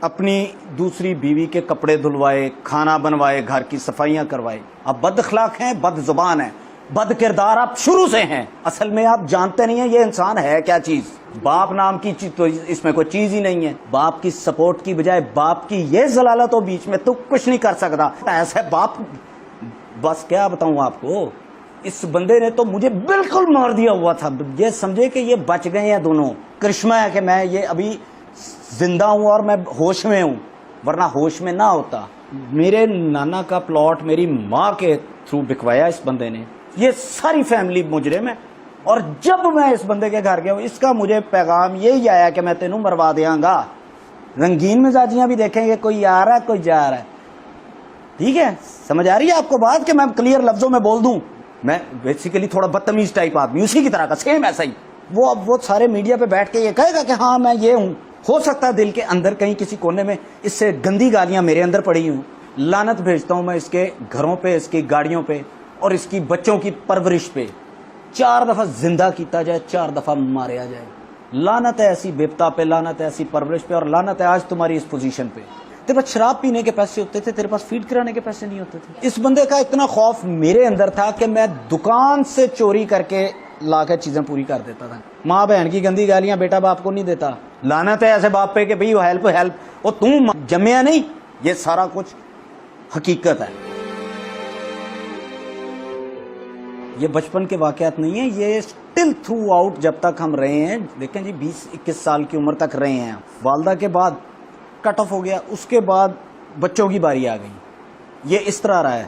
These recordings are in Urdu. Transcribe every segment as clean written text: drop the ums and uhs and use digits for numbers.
اپنی دوسری بیوی کے کپڑے دھلوائے, کھانا بنوائے, گھر کی صفائیاں کروائے. آپ بد اخلاق ہیں, بد زبان ہیں, بد کردار آپ شروع سے ہیں. اصل میں آپ جانتے نہیں ہیں یہ انسان ہے کیا چیز. باپ نام کی چیز تو اس میں کوئی چیز ہی نہیں ہے. باپ کی سپورٹ کی بجائے باپ کی یہ ضلالت ہو بیچ میں, تو کچھ نہیں کر سکتا. ایسا باپ, بس کیا بتاؤں آپ کو. اس بندے نے تو مجھے بالکل مار دیا ہوا تھا. یہ سمجھے کہ یہ بچ گئے ہیں دونوں. کرشمہ ہے کہ میں یہ ابھی زندہ ہوں اور میں ہوش میں ہوں, ورنہ ہوش میں نہ ہوتا. میرے نانا کا پلاٹ میری ماں کے تھرو بکوایا اس بندے نے. یہ ساری فیملی مجرم ہے. اور جب میں اس بندے کے گھر گیا, اس کا مجھے پیغام یہی آیا کہ میں تینوں مروا دیاں گا. رنگین مزاجیاں بھی دیکھیں گے, کوئی آ رہا ہے کوئی جا رہا ہے. ٹھیک ہے, سمجھ آ رہی ہے آپ کو بات کہ میں کلیئر لفظوں میں بول دوں. میں بیسیکلی تھوڑا بدتمیز ٹائپ آدمی, اسی کی طرح کا سیم ایسا ہی. وہ اب وہ سارے میڈیا پہ بیٹھ کے یہ کہے گا کہ ہاں میں یہ ہوں. ہو سکتا ہے دل کے اندر کہیں کسی کونے میں اس سے گندی گالیاں میرے اندر پڑی ہوں. لعنت بھیجتا ہوں میں اس کے گھروں پہ, اس کی گاڑیوں پہ, اور اس کی بچوں کی پرورش پہ. 4 دفعہ زندہ کیتا جائے, 4 دفعہ ماریا جائے. لعنت ہے ایسی بیپتا پہ, لعنت ہے ایسی پرورش پہ, اور لعنت ہے آج تمہاری اس پوزیشن پہ. تیرے پاس شراب پینے کے پیسے ہوتے تھے, تیرے پاس فیڈ کرانے کے پیسے نہیں ہوتے تھے. اس بندے کا اتنا خوف میرے اندر تھا کہ میں دکان سے چوری کر کے لا کے چیزیں پوری کر دیتا تھا. ماں بہن کی گندی گالیاں بیٹا باپ کو نہیں دیتا. لعنت ہے ایسے باپ پہ کہ بھئی ہیلپ ہیلپ, وہ تم جمیا نہیں. یہ سارا کچھ حقیقت ہے. یہ بچپن کے واقعات نہیں ہیں, یہ اسٹل تھرو آؤٹ جب تک ہم رہے ہیں. دیکھیں جی 20-21 سال کی عمر تک رہے ہیں. والدہ کے بعد کٹ آف ہو گیا, اس کے بعد بچوں کی باری آ گئی. یہ اس طرح رہا ہے.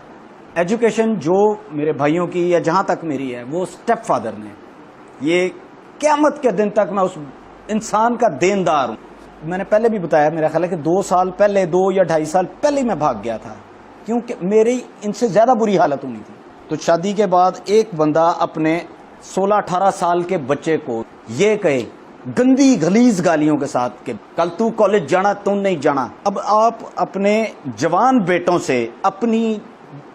ایجوکیشن جو میرے بھائیوں کی یا جہاں تک میری ہے, وہ اسٹیپ فادر نے. یہ قیامت کے دن تک میں اس انسان کا دیندار ہوں. میں نے پہلے بھی بتایا, میرا خیال ہے کہ 2 سال پہلے, 2 یا 2.5 سال پہلے میں بھاگ گیا تھا, کیونکہ میری ان سے زیادہ بری حالت ہونی تھی. تو شادی کے بعد ایک بندہ اپنے 16-18 سال کے بچے کو یہ کہے گندی غلیظ گالیوں کے ساتھ کہ کل تو کالج جانا, تم نہیں جانا. اب آپ اپنے جوان بیٹوں سے اپنی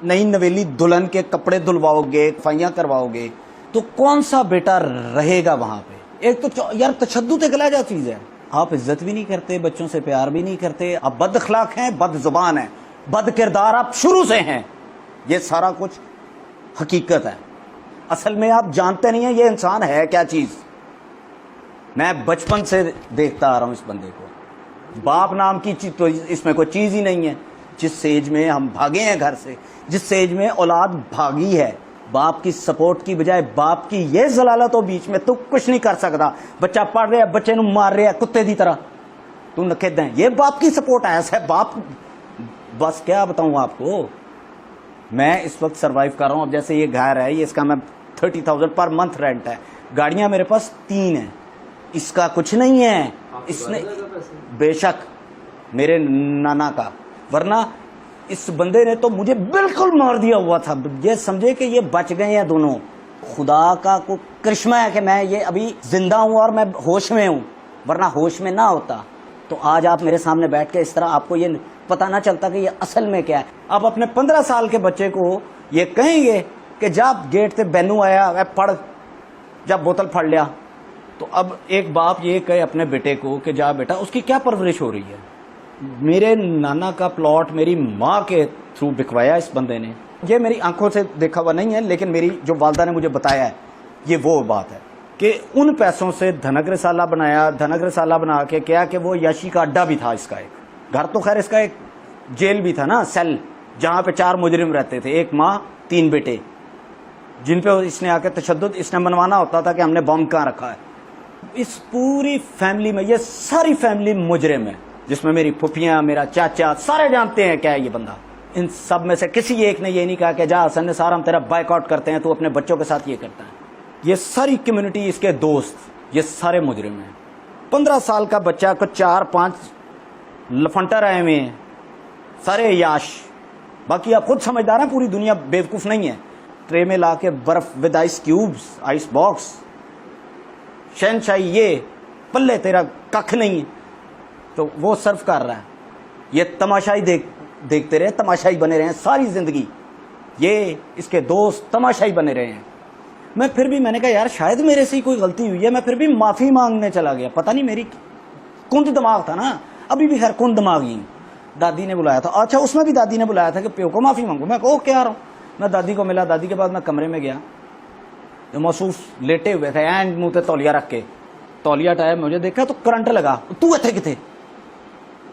نئی نویلی دلہن کے کپڑے دھلواؤ گے, صفائیاں کرواؤ گے, تو کون سا بیٹا رہے گا وہاں پہ. ایک تو یار تشدد ایک لہجہ چیز ہے. آپ عزت بھی نہیں کرتے, بچوں سے پیار بھی نہیں کرتے, آپ بد اخلاق ہیں, بد زبان ہیں, بد کردار آپ شروع سے ہیں. یہ سارا کچھ حقیقت ہے. اصل میں آپ جانتے نہیں ہیں یہ انسان ہے کیا چیز. میں بچپن سے دیکھتا آ رہا ہوں اس بندے کو. باپ نام کی چیز تو اس میں کوئی چیز ہی نہیں ہے. جس سیج میں ہم بھاگے ہیں گھر سے, جس سیج میں اولاد بھاگی ہے, باپ کی سپورٹ کی بجائے باپ کی یہ ضلالت ہو بیچ میں, تو کچھ نہیں کر سکتا. بچہ پڑھ رہا ہے, بچے نو مار رہا ہے کتے دی طرح, تم نکھے دیں. یہ باپ کی سپورٹ ہے, ایسا ہے باپ. بس کیا بتاؤں آپ کو. میں اس وقت سروائیو کر رہا ہوں. اب جیسے یہ گھر ہے, یہ اس کا میں 30,000 پر منتھ رینٹ ہے. گاڑیاں میرے پاس 3 ہیں, اس کا کچھ نہیں ہے. اس نے بے شک میرے نانا کا, ورنہ اس بندے نے تو مجھے بالکل مار دیا ہوا تھا. یہ سمجھے کہ یہ بچ گئے ہیں دونوں. خدا کا کو کرشمہ ہے کہ میں یہ ابھی زندہ ہوں اور میں ہوش میں ہوں, ورنہ ہوش میں نہ ہوتا تو آج آپ میرے سامنے بیٹھ کے اس طرح آپ کو یہ پتہ نہ چلتا کہ یہ اصل میں کیا ہے. آپ اپنے 15 سال کے بچے کو یہ کہیں گے کہ جب گیٹ سے بینو آیا پڑھ, جب بوتل پھڑ لیا, تو اب ایک باپ یہ کہے اپنے بیٹے کو کہ جا بیٹا, اس کی کیا پرورش ہو رہی ہے. میرے نانا کا پلاٹ میری ماں کے تھرو بکوایا اس بندے نے. یہ میری آنکھوں سے دیکھا ہوا نہیں ہے, لیکن میری جو والدہ نے مجھے بتایا ہے یہ وہ بات ہے کہ ان پیسوں سے دھنک رسالہ بنایا. دھنک رسالہ بنا کے کیا کہ وہ یاشی کا اڈا بھی تھا اس کا. ایک گھر تو خیر اس کا ایک جیل بھی تھا نا, سیل, جہاں پہ 4 مجرم رہتے تھے, 1 ماں 3 بیٹے, جن پہ اس نے آ کے تشدد اس نے منوانا ہوتا تھا کہ ہم نے بم کہاں رکھا ہے. اس پوری فیملی میں یہ ساری فیملی مجرم ہے, جس میں میری پھپھیاں, میرا چاچا, سارے جانتے ہیں کیا ہے یہ بندہ. ان سب میں سے کسی ایک نے یہ نہیں کہا کہ جا حسن نثار ہم تیرا بائیک آؤٹ کرتے ہیں, تو اپنے بچوں کے ساتھ یہ کرتا ہے. یہ ساری کمیونٹی, اس کے دوست, یہ سارے مجرم ہیں. 15 سال کا بچہ کو 4-5 لفنٹر آئے ہوئے ہیں, سارے عیاش. باقی آپ خود سمجھدار ہیں, پوری دنیا بیوقوف نہیں ہے. ٹرے میں لا کے برف ود آئس کیوبز, آئس باکس, شہنشاہی, یہ پلے تیرا ککھ نہیں ہے, تو وہ سرو کر رہا ہے. یہ تماشائی دیکھتے رہے, تماشائی بنے رہے ہیں ساری زندگی. یہ اس کے دوست تماشائی بنے رہے ہیں. میں پھر بھی میں نے کہا یار شاید میرے سے ہی کوئی غلطی ہوئی ہے. میں پھر بھی معافی مانگنے چلا گیا. پتہ نہیں میری کند دماغ تھا نا. ابھی بھی خیر کن دماغی ہوں. دادی نے بلایا تھا, اچھا اس میں بھی دادی نے بلایا تھا کہ پیو کو معافی مانگو. میں کہا اوکے آ رہا ہوں. میں دادی کو ملا, دادی کے بعد میں کمرے میں گیا, جو محسوس لیٹے ہوئے تھے اینڈ منہ پہ تولیہ رکھ کے, تولیہ ہٹایا, مجھے دیکھا تو کرنٹ لگا. تو اتنے کتنے؟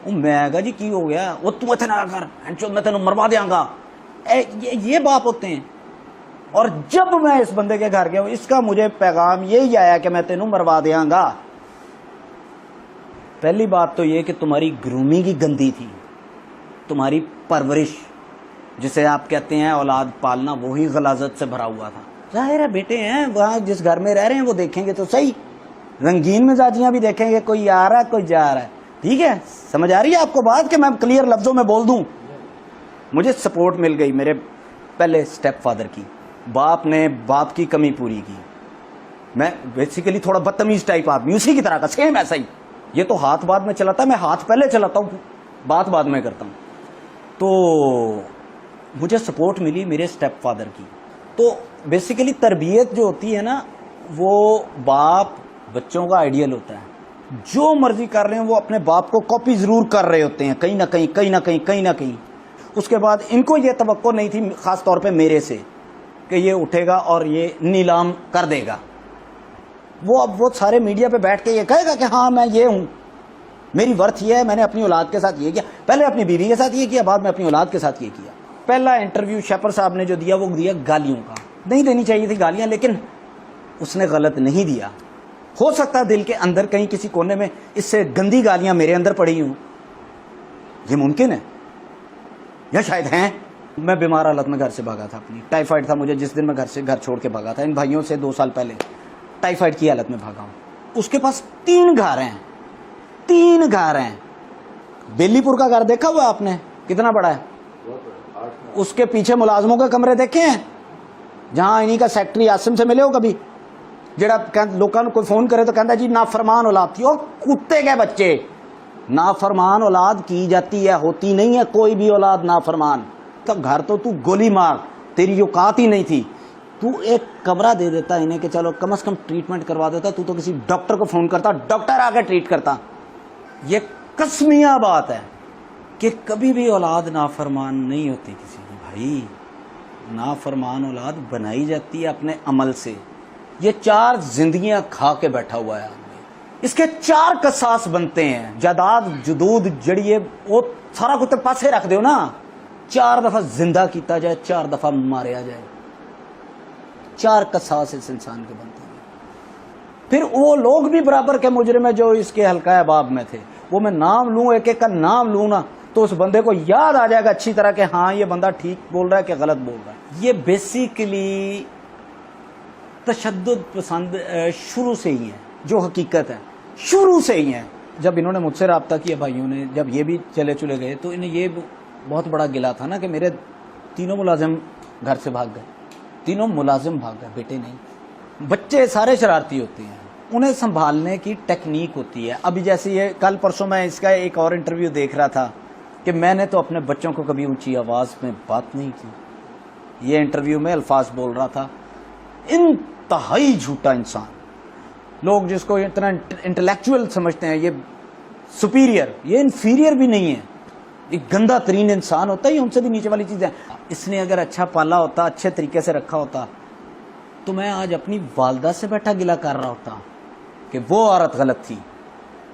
میں کہا جی کی ہو گیا؟ وہ تو اتنے نہ کر, میں تینوں مروا دیاں گا. یہ باپ ہوتے ہیں. اور جب میں اس بندے کے گھر گیا, اس کا مجھے پیغام یہی آیا کہ میں تینوں مروا دیاں گا. پہلی بات تو یہ کہ تمہاری گرومنگ ہی گندی تھی, تمہاری پرورش جسے آپ کہتے ہیں اولاد پالنا وہی غلاظت سے بھرا ہوا تھا. ظاہر ہے بیٹے ہیں وہاں جس گھر میں رہ رہے ہیں وہ دیکھیں گے تو صحیح, رنگین مزاجیاں بھی دیکھیں گے, کوئی آ رہا ہے کوئی جا رہا ہے. ٹھیک ہے, سمجھ آ رہی ہے آپ کو بات کہ میں کلیئر لفظوں میں بول دوں؟ مجھے سپورٹ مل گئی میرے پہلے سٹیپ فادر کی. باپ نے باپ کی کمی پوری کی. میں بیسیکلی تھوڑا بدتمیز ٹائپ آدمی, اسی کی طرح کا, سیم ایسا ہی. یہ تو ہاتھ بعد میں چلاتا ہے, میں ہاتھ پہلے چلاتا ہوں, بات بعد میں کرتا ہوں. تو مجھے سپورٹ ملی میرے سٹیپ فادر کی. تو بیسیکلی تربیت جو ہوتی ہے نا, وہ باپ بچوں کا آئیڈیل ہوتا ہے. جو مرضی کر رہے ہیں وہ اپنے باپ کو کاپی ضرور کر رہے ہوتے ہیں, کہیں نہ کہیں کہیں نہ کہیں کہیں نہ کہیں. اس کے بعد ان کو یہ توقع نہیں تھی خاص طور پہ میرے سے کہ یہ اٹھے گا اور یہ نیلام کر دے گا. وہ سارے میڈیا پہ بیٹھ کے یہ کہے گا کہ ہاں میں یہ ہوں, میری ورتھ یہ ہے, میں نے اپنی اولاد کے ساتھ یہ کیا, پہلے اپنی بیوی کے ساتھ یہ کیا, بعد میں اپنی اولاد کے ساتھ یہ کیا. پہلا انٹرویو شیپر صاحب نے جو دیا وہ دیا گالیوں کا. نہیں دینی چاہیے تھی گالیاں, لیکن اس نے غلط نہیں دیا. ہو سکتا ہے دل کے اندر کہیں کسی کونے میں اس سے گندی گالیاں میرے اندر پڑی ہوں, یہ ممکن ہے, یا شاید ہیں. میں بیمار حالت میں گھر سے بھاگا تھا, اپنی ٹائیفائڈ تھا مجھے, جس دن میں گھر چھوڑ کے بھاگا تھا ان بھائیوں سے 2 سال پہلے ٹائیفائڈ کی حالت میں بھاگا ہوں. اس کے پاس 3 گھر ہیں, 3 گھر ہیں. بیلی پور کا گھر دیکھا ہوا آپ نے, کتنا بڑا ہے؟ اس کے پیچھے ملازموں کے کمرے دیکھے ہیں, جہاں انہی کا سیکٹری عاصم سے ملے ہو کبھی, جڑا لوگوں کو کوئی فون کرے تو کہتا ہے جی نافرمان اولاد تھی. اور کتے کے بچے, نافرمان اولاد کی جاتی ہے, ہوتی نہیں ہے کوئی بھی اولاد نافرمان. تب گھر تو گولی مار, تیری اوقات ہی نہیں تھی. تو ایک کمرہ دے دیتا انہیں کہ چلو کم از کم ٹریٹمنٹ کروا دیتا, تو کسی ڈاکٹر کو فون کرتا, ڈاکٹر آ کے ٹریٹ کرتا. یہ قسمیہ بات ہے کہ کبھی بھی اولاد نافرمان نہیں ہوتی کسی کی. بھائی نافرمان اولاد بنائی جاتی ہے اپنے عمل سے. یہ 4 زندگیاں کھا کے بیٹھا ہوا ہے آدمی, اس کے 4 قصاص بنتے ہیں. جداد جدود جڑیے وہ سارا کچھ پاسے رکھ دیو نا, 4 دفعہ زندہ کیتا جائے, 4 دفعہ ماریا جائے, 4 قصاص اس انسان کے بنتے ہیں. پھر وہ لوگ بھی برابر کے مجرم ہیں جو اس کے حلقہ احباب میں تھے. وہ میں نام لوں, ایک ایک کا نام لوں نا, تو اس بندے کو یاد آ جائے گا اچھی طرح کہ ہاں یہ بندہ ٹھیک بول رہا ہے کہ غلط بول رہا ہے. یہ بیسیکلی تشدد پسند شروع سے ہی ہے, جو حقیقت ہے شروع سے ہی ہے. جب انہوں نے مجھ سے رابطہ کیا بھائیوں نے, جب یہ بھی چلے گئے, تو انہیں یہ بہت بڑا گلا تھا نا کہ میرے 3 ملازم گھر سے بھاگ گئے. 3 ملازم بھاگ گئے, بیٹے نہیں. بچے سارے شرارتی ہوتے ہیں, انہیں سنبھالنے کی ٹیکنیک ہوتی ہے. ابھی جیسے یہ کل پرسوں میں اس کا ایک اور انٹرویو دیکھ رہا تھا کہ میں نے تو اپنے بچوں کو کبھی اونچی آواز میں بات نہیں کی. یہ انٹرویو میں الفاظ بول رہا تھا. انتہائی جھوٹا انسان. لوگ جس کو اتنا انٹلیکچوئل سمجھتے ہیں, یہ سپیریئر, یہ انفیریئر بھی نہیں ہے, ایک گندا ترین انسان ہوتا ہے, یہ ان سے بھی نیچے والی چیز ہے. اس نے اگر اچھا پالا ہوتا, اچھے طریقے سے رکھا ہوتا, تو میں آج اپنی والدہ سے بیٹھا گلا کر رہا ہوتا کہ وہ عورت غلط تھی.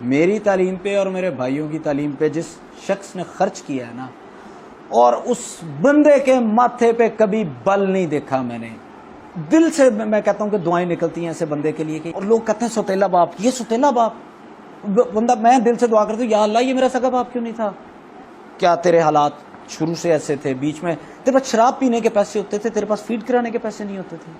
میری تعلیم پہ اور میرے بھائیوں کی تعلیم پہ جس شخص نے خرچ کیا ہے نا, اور اس بندے کے ماتھے پہ کبھی بل نہیں دیکھا میں نے. دل سے میں کہتا ہوں کہ دعائیں نکلتی ہیں ایسے بندے کے لیے کہ, اور لوگ کہتے ہیں سوتیلا باپ, یہ سوتیلا باپ بندہ. میں دل سے دعا کرتا ہوں یا اللہ یہ میرا سگا باپ کیوں نہیں تھا. کیا تیرے حالات شروع سے ایسے تھے, بیچ میں تیرے پاس شراب پینے کے پیسے ہوتے تھے, تیرے پاس فیڈ کرانے کے پیسے نہیں ہوتے تھے.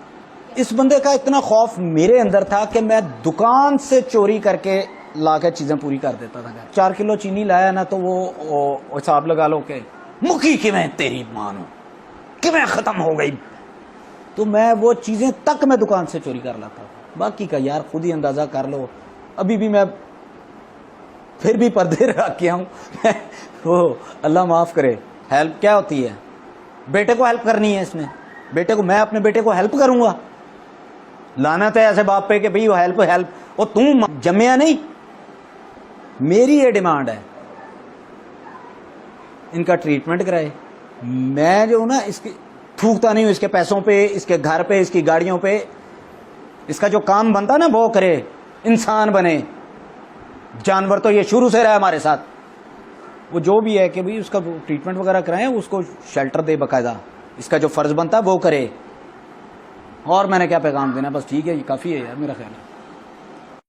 اس بندے کا اتنا خوف میرے اندر تھا کہ میں دکان سے چوری کر کے لا کے چیزیں پوری کر دیتا تھا. 4 کلو چینی لایا نا, تو وہ حساب لگا لو کہ مکی کہ میں تیری مانوں کہ میں ختم ہو گئی. تو میں وہ چیزیں تک میں دکان سے چوری کر لاتا تھا. باقی کا یار خود ہی اندازہ کر لو. ابھی بھی میں پھر بھی پردے رکھ کے ہوں. وہ اللہ معاف کرے. ہیلپ کیا ہوتی ہے, بیٹے کو ہیلپ کرنی ہے. اس میں بیٹے کو, میں اپنے بیٹے کو ہیلپ کروں گا؟ لعنت ہے ایسے باپ پہ کہ بھئی وہ ہیلپ. وہ تم جمیا نہیں. میری یہ ڈیمانڈ ہے ان کا ٹریٹمنٹ کرائے. میں جو ہوں نا اس کی تھوکتا نہیں ہوں اس کے پیسوں پہ, اس کے گھر پہ, اس کی گاڑیوں پہ. اس کا جو کام بنتا نا وہ کرے, انسان بنے. جانور تو یہ شروع سے رہا ہمارے ساتھ. وہ جو بھی ہے کہ بھائی اس کا ٹریٹمنٹ وغیرہ کرائیں, اس کو شیلٹر دے باقاعدہ, اس کا جو فرض بنتا ہے وہ کرے. اور میں نے کیا پیغام دینا, بس ٹھیک ہے, یہ کافی ہے یار میرا خیال ہے.